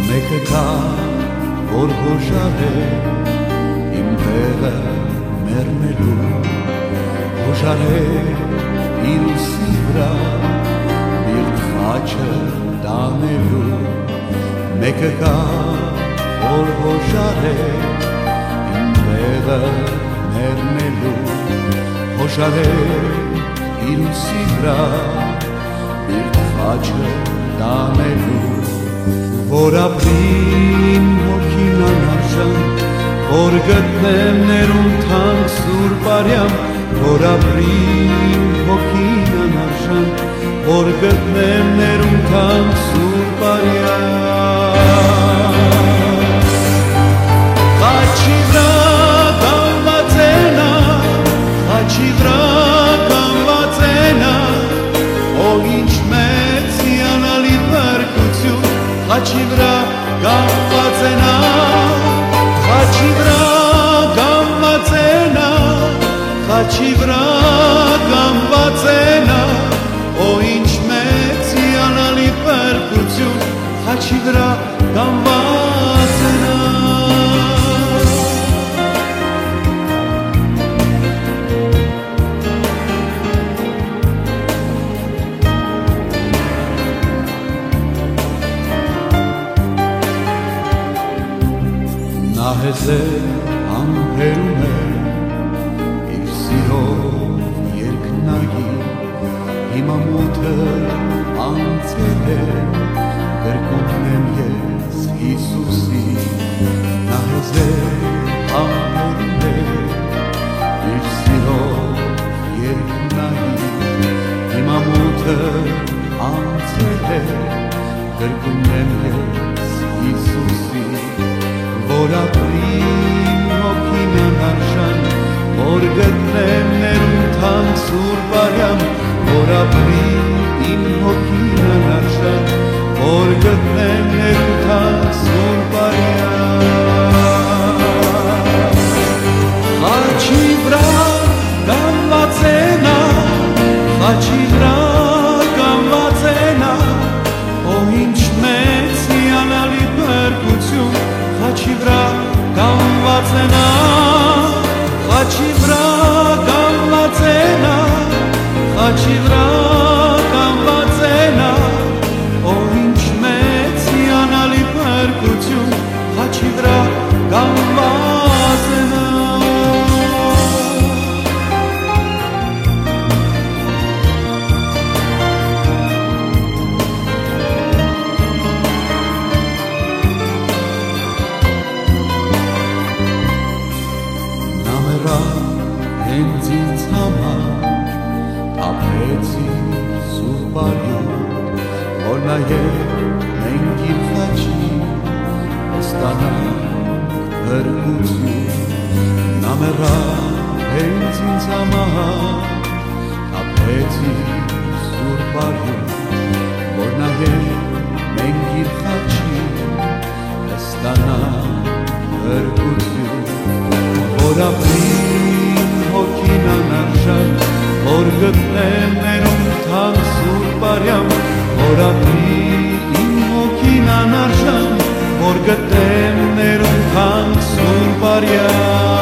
Մեկը կա, որ հոժար է իմ տեղը մեռնելու, հոժար է իր ուսի վրա իր խաչը տանելու, մեկը կա, որ հոժար է իմ տեղը մեռնելու, հոժար է իր ուսի վրա իր խաչը տանելու, որ ապրին հոգին անարժան, որ գտնեմ ներում թանկ սուրբ արյամ, որ ապրին հոգին անարժան, որ գտնեմ ներում թանկ սուրբ արյամ։ Խաչի վրա կանգնած է նա, խաչի վրա կանգնած է նա, օ ինչ մեծ հիանալի փրկություն, խաչի վրա կանգնած է նա, խաչի վրա կանգնած է նա, խաչի վրա կանգնած է նա, օ ինչ մեծ հիանալի փրկություն, խաչի վրա կանգնած է նա։ Նա հեզեր ամպերում է իր սիրով երկնագի, հիմա մութը անցել է, կրկնում եմ ես Հիսուսի, նա հեզեր ամպերում է իր սիրով երկնագի, հիմա մութը անցել է, կրկնում եմ ես Հիսուսի, որ ապրին հոգին անարժան, որ գտնեմ ներում թանկ սուրբ արյամ, որ ապրին հոգին անարժան, որ գտնեմ ներում թանկ սուրբ արյամ։ Խաչի վրա կանգնած է նա, խաչի վրա կանգնած է նա, օ ինչ մեծ հիանալի փրկություն, խաչի վրա կանգնած է նա, խաչի վրա կանգնած է նա, խաչի վրա կանգնած է նա, օ ինչ մեծ հիանալի փրկություն, խաչի վրա կանգնած է նա։ Հենց ինձ համար ապրեցի սուրբ արյուն, որ նաև մենք իր խաչի ստանանք փրկություն, նա մեռավ հենց ինձ համար ապրեցի սուրբ արյուն, որ նաև մենք իր խաչի ստանանք փրկություն, որ ապրին հոգին անարժան, որ գտնեմ ներում թանկ սուրբ արյամ, որ ապրին հոգին անարժան, որ գտնեմ ներում թանկ սուրբ արյամ։